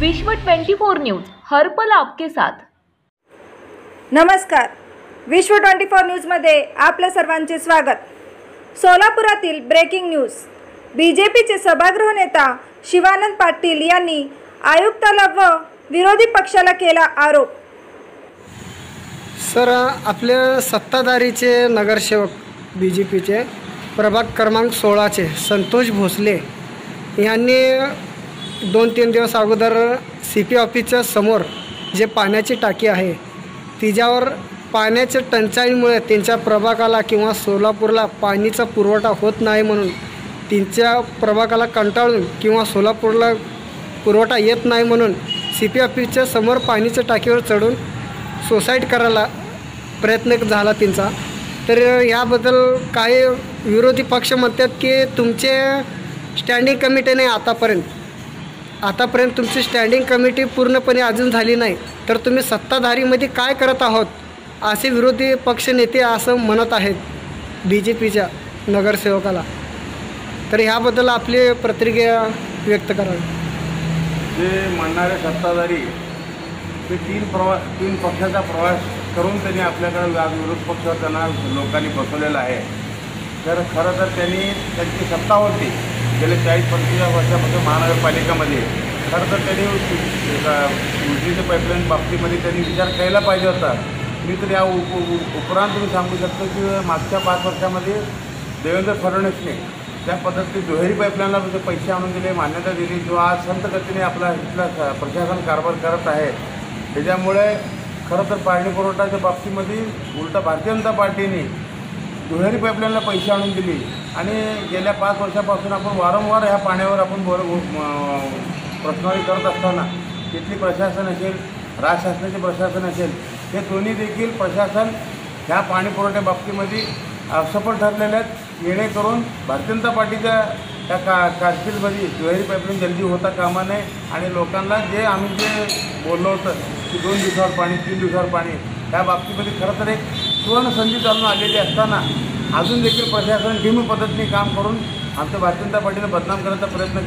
विश्व 24 न्यूज हर पल आपके साथ। नमस्कार, विश्व 24 न्यूजमध्ये आपल्या सर्वांचे स्वागत। सोलापुरातील ब्रेकिंग न्यूज। बीजेपीचे सभागृह नेता शिवानंद पाटील यांनी आयुक्ताला व विरोधी पक्षाला केला आरोप। सर, आपले सत्ताधारीचे नगरसेवक बीजेपीचे प्रभाग क्रमांक 16चे संतोष भोसले यांनी 2-3 दिवस अगोदर CP ऑफिसच्या समोर जे पाण्याची टाकी आहे तिच्यावर पाण्याच्या टंचाईमुळे त्यांच्या प्रभागाला किंवा सोलापूरला पाणीचा पुरवठा होत नाही म्हणून त्यांच्या प्रभागाला कंटाळून किंवा सोलापूरला पुरवठा येत नाही म्हणून CP ऑफिसच्या समोर पाण्याच्या टाकीवर चढून सुसाईड करायला प्रयत्न झाला त्यांचा। तर याबद्दल काही विरोधी पक्ष म्हणतात की तुमचे स्टँडिंग कमिटी नाही, आतापर्यंत तुमची स्टँडिंग कमिटी पूर्णपणे अजून झाली नाही, तर तुम्ही सत्ताधारीमध्ये काय करत आहोत असे विरोधी पक्ष नेते असं म्हणत आहेत बीजेपीच्या नगरसेवकाला। तर ह्याबद्दल आपली प्रतिक्रिया व्यक्त करावी। जे म्हणणारे सत्ताधारी ते तीन पक्षाचा प्रवास करून त्यांनी आपल्याकडे आज विरोध पक्षावर त्यांना लोकांनी बसवलेला आहे। तर खरं तर त्यांची सत्ता होती गेले 40-45 वर्षापासून महानगरपालिकामध्ये। खरं तर त्यांनी उजनीच्या पाईपलाईन बाबतीमध्ये त्यांनी विचार केला पाहिजे होता। मी तर या उपरांत तुम्ही सांगू शकतो की मागच्या 5 वर्षामध्ये देवेंद्र फडणवीसने त्या पद्धतीने दुहेरी पाईपलाईनला पैसे आणून दिले, मान्यता दिली, जो आज संत गतीने आपला इथला प्रशासन कारभार करत आहे। त्याच्यामुळे खरं तर पाणी पुरवठ्याच्या बाबतीमध्ये उलटा भारतीय जनता पार्टीने दुहेरी पाईपलाईनला पैसे आणून दिली आणि गेल्या 5 वर्षापासून आपण वारंवार ह्या पाण्यावर आपण प्रश्नावली करत असताना तिथली प्रशासन असेल, राज्य शासनाचे प्रशासन असेल, हे दोन्ही देखील प्रशासन ह्या पाणी पुरवठ्या बाबतीमध्ये असफल ठरलेले आहेत। जेणेकरून भारतीय जनता पार्टीच्या त्या कारकिर्दीमध्ये दुहेरी पाईपलाईन जल्दी होता कामा नये आणि लोकांना जे आम्ही बोललो होतं की 2 दिवसावर पाणी, 3 दिवसावर पाणी, त्या बाबतीमध्ये खरं तर एक सुवर्ण संधी चालून आलेली असताना अजून देखील प्रशासन धीम्या पद्धतीने काम करून आमच्या भारतीय जनता पार्टीला बदनाम करण्याचा प्रयत्न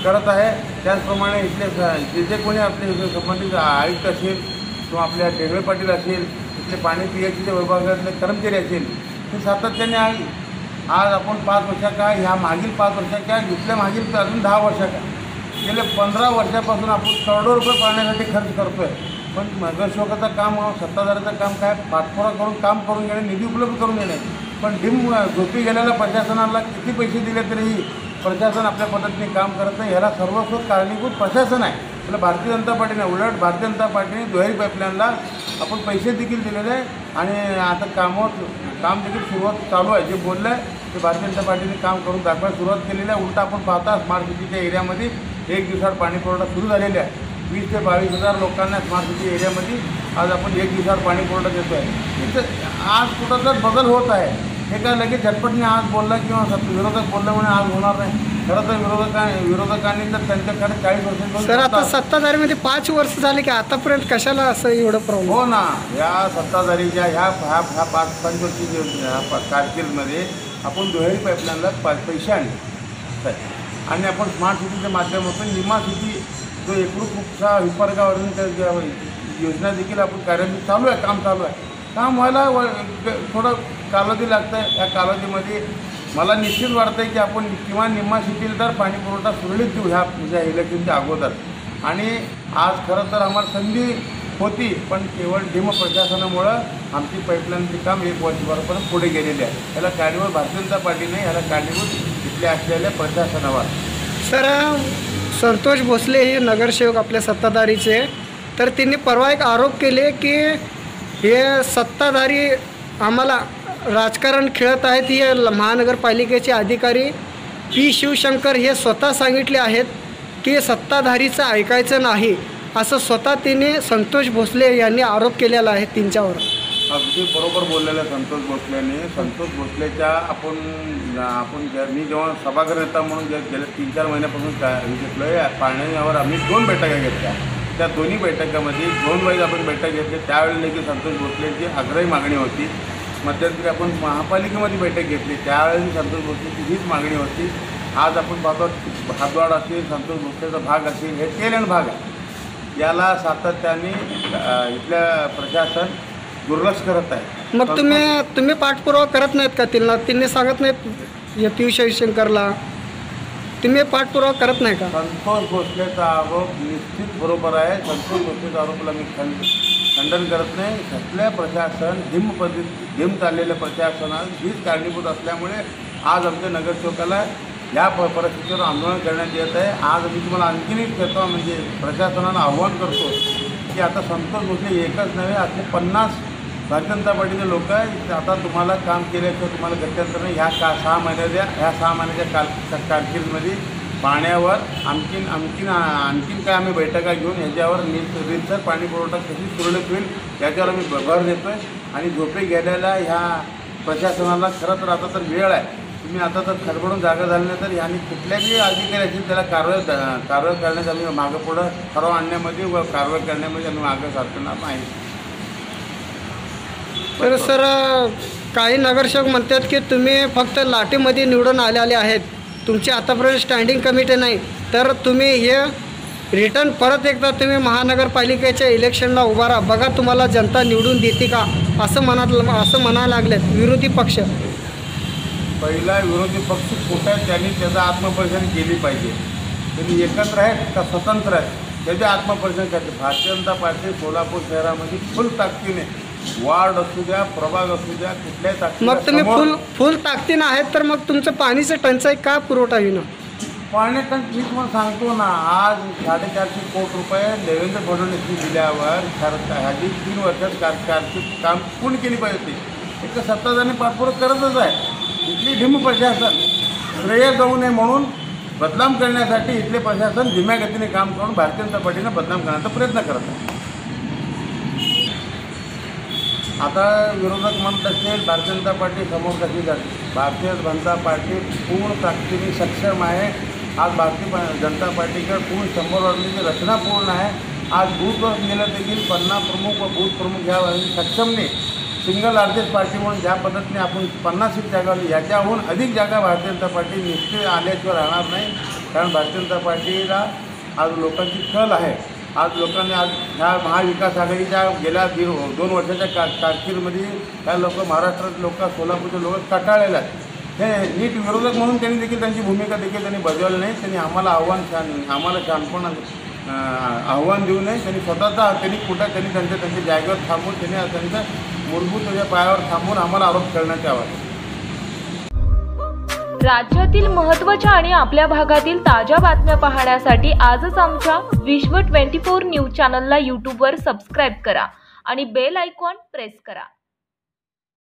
करत आहे। त्याचप्रमाणे इथले जे कोणी आपले संबंधित आयुक्त असेल किंवा आपल्या ढेगळे पाटील असेल, इथले पाणी PHच्या विभागातले कर्मचारी असेल, हे सातत्याने आज आपण 5 वर्षाका ह्या मागील 5 वर्षाच्या इथल्या मागील अजून 10 वर्षाका गेले 15 वर्षापासून आपण करोडो रुपये पाण्यासाठी खर्च करतो आहे। पण नगरसेवकाचं काम, सत्ताधाऱ्याचं काम काय, पाठपुरा करून काम करून घेणे, निधी उपलब्ध करून देणे। पण झोपी गेलेल्या प्रशासनाला किती पैसे दिले तरीही प्रशासन आपल्या पद्धतीने काम करत नाही। ह्याला सर्वस्व कारणीभूत प्रशासन आहे, त्याला भारतीय जनता पार्टीने, उलट भारतीय जनता पार्टीने दुहेरी पाईपलाईनला आपण पैसे देखील दिलेले आहे आणि आता काम देखील सुरुवात चालू आहे। जे बोललं आहे ते भारतीय जनता पार्टीने काम करून दाखवायला सुरुवात केलेली आहे। उलटा आपण पाहता स्मार्ट सिटीच्या एरियामध्ये 1 दिवसावर पाणी पुरवठा सुरू झालेला आहे। 20 ते 22 हजार लोकांना स्मार्ट सिटी एरियामध्ये आज आपण 1 दिवसावर पाणी पुरवठा देतो आहे। तिथं आज कुठं तर बदल होत आहे। हे काय लगेच झटपटने आज बोलला किंवा विरोधक बोलला म्हणून आज होणार नाही। खरं तर विरोधकांनी तर त्यांच्याकडे 40 वर्ष सर, आता सत्ताधारीमध्ये 5 वर्ष झाले की आतापर्यंत कशाला असं एवढं प्रॉब्लेम? हो ना, या सत्ताधारीच्या ह्या 5 वर्षी कारकिर्दीमध्ये आपण दुहेरी पाईपलाईनला पैसे आणले आणि आपण स्मार्ट सिटीच्या माध्यमातून निमा सिटी जो एकरूप उपसा विभागावरून त्या योजना देखील आपण कार्यान्वित चालू आहे, काम चालू आहे। काम व्हायला थोडं कालावधी लागतं आहे। या कालावधीमध्ये मला निश्चित वाटतं आहे की आपण किमान निम्मा सिटीला तर पाणी पुरवठा सुरळीत देऊ ह्या इलेक्शनच्या अगोदर। आणि आज खरं तर आम्हाला संधी होती, पण केवळ धीम्या प्रशासनामुळं आमची पाईपलाईनचे काम 1 वर्षभरापर्यंत पुढे गेलेले आहे। याला कारणीभूत भारतीय जनता पार्टीने, याला कारणीभूत इथले असलेल्या प्रशासनावर। सर, संतोष भोसले हे नगरसेवक आपल्या सत्ताधारीचे, तर त्यांनी परवा एक आरोप केले की हे सत्ताधारी आम्हाला राजकारण खेळत आहेत। हे महानगरपालिकेचे अधिकारी P. शिवशंकर हे स्वतः सांगितले आहेत की सत्ताधारीचं ऐकायचं नाही, असं स्वतः त्यांनी संतोष भोसले यांनी आरोप केलेला आहे त्यांच्यावर। अगदी बरोबर बोललेलं संतोष भोसलेने। संतोष भोसलेच्या आपण मी जेव्हा सभागृह नेता म्हणून गेल्या 3-4 महिन्यापासून घेतलं आहे पाण्यावर आम्ही 2 बैठका घेतल्या। त्या दोन्ही बैठकामध्ये 2 वेळेस आपण बैठक घेतली। त्यावेळेला देखील संतोष भोसलेची आग्रही मागणी होती। मध्यंतरी आपण महापालिकेमध्ये बैठक घेतली, त्यावेळेस संतोष भोसलेची हीच मागणी होती आज आपण पाहतो हातवाड असेल, संतोष भोसलेचा भाग असेल, हे टेल एंड भाग आहे. याला सातत्याने इथल्या प्रशासन दुर्लक्ष करत आहे. मग तुम्ही पाठपुरावा करत नाहीत का? त्यांनी सांगत नाहीत पियुष रविशंकरला, तुम्ही पाठपुरावा करत नाही का? संतोष भोसलेचा आरोप निश्चित बरोबर आहे. संतोष भोसलेच्या आरोपाला मी खंडन करत नाही. सगळ्या प्रशासन ढिम चाललेल्या प्रशासनात हीच कारणीभूत असल्यामुळे आज आमच्या नगरसेवकाला या परिस्थितीवर आंदोलन करण्यात येत आहे. आज मी तुम्हाला आणखीन एक करतो, म्हणजे प्रशासनाला आव्हान करतो की आता संतोष भोसले एकच नव्हे, असे 50 भारतीय जनता पार्टीचे लोक आहे. आता तुम्हाला काम केल्याशिवाय तुम्हाला गत्यंतर नाही. ह्या 6 महिन्याच्या कारकिर्दीमध्ये पाण्यावर आणखीन काय आम्ही बैठका घेऊन ह्याच्यावर रीतसर पाणी पुरवठा कशी सुरळीत होईल याच्यावर आम्ही भर देतो आहे. आणि झोपे गेलेल्या ह्या प्रशासनाला खरं तर आता तर वेळ आहे. तुम्ही आता तर खडबडून जागा झाली नाही तर यांनी कुठल्याही अधिकारी असतील त्याला कारवाई करण्यात आम्ही मागं पुढं ठराव आणण्यामध्ये व कारवाई करण्यामध्ये आम्ही मागं सारखणार नाही. तर सर, काही नगरसेवक म्हणतात की तुम्ही फक्त लाटेमध्ये निवडून आलेले आहेत, तुमची आतापर्यंत स्टँडिंग कमिटी नाही, तर तुम्ही हे रिटर्न परत एकदा तुम्ही महानगरपालिकेच्या इलेक्शनला उभा राहा, बघा तुम्हाला जनता निवडून देते का, असं म्हणायला लागलेत विरोधी पक्ष. पहिला विरोधी पक्ष कुठं आहे त्यांनी त्याचं आत्मपरीक्षण केली पाहिजे. त्यांनी एकत्र आहेत का स्वतंत्र आहेत त्याचे आत्मपरीक्षण करते. भारतीय जनता पार्टी सोलापूर शहरामध्ये फुल ताकदीने, वार्ड असू द्या, प्रभाग असू द्या, कुठल्याही ताकदीने, मग तुम्ही फुल ताकदीनं आहेत तर मग तुमचं पाणीचं टंचाई का पुरवठा होईना? पाणी टंचाई मी तुम्हाला सांगतो ना, आज 450 कोटी रुपये देवेंद्र फडणवीसनी दिल्यावर ह्याची 3 वर्षात काम पूर्ण केली पाहिजे होती. एक तर सत्ताधारी पाठपुरावा करतच आहे. इथली ढिम प्रशासन श्रेय जाऊ नये म्हणून बदनाम करण्यासाठी इथले प्रशासन धीम्या गतीने काम करून भारतीय जनता पार्टीनं बदनाम करण्याचा प्रयत्न करत आहे. आता विरोधक म्हणत असेल भारतीय जनता पार्टी समोर कशी जाते. भारतीय जनता पार्टी पूर्ण ताकदीने सक्षम आहे. आज भारतीय जनता पार्टीकडे पूर्ण 100 वर्षाची रचना पूर्ण आहे. आज बूथवर गेलं देखील 50 प्रमुख व बूथ प्रमुख ह्या सक्षमने सिंगल लार्जेस्ट पार्टी म्हणून ज्या पद्धतीने आपण 50 जागा, याच्याहून अधिक जागा भारतीय जनता पार्टी निश्चित आल्याशिवाय राहणार नाही. कारण भारतीय जनता पार्टीला आज लोकांची कल आहे. आज लोकांनी आज ह्या महाविकास आघाडीच्या गेल्या 2 वर्षाच्या कारकिर्दीमध्ये ह्या महाराष्ट्रात सोलापूरचे लोक कंटाळलेले आहेत. हे नीट विरोधक म्हणून त्यांनी देखील त्यांची भूमिका त्यांनी बजावली नाही. त्यांनी आम्हाला आव्हान देऊ नये. त्यांनी त्यांच्या जागेवर थांबून त्यांच्या मूलभूत पायावर थांबून आम्हाला आरोप करण्यात यावा. राज्यातील महत्त्वाच्या आणि आपल्या भागातील ताज्या बातम्या पाहण्यासाठी आजच आमच्या विश्व 24 न्यूज चॅनलला यूट्यूबवर सबस्क्राईब करा आणि बेल आयकॉन प्रेस करा.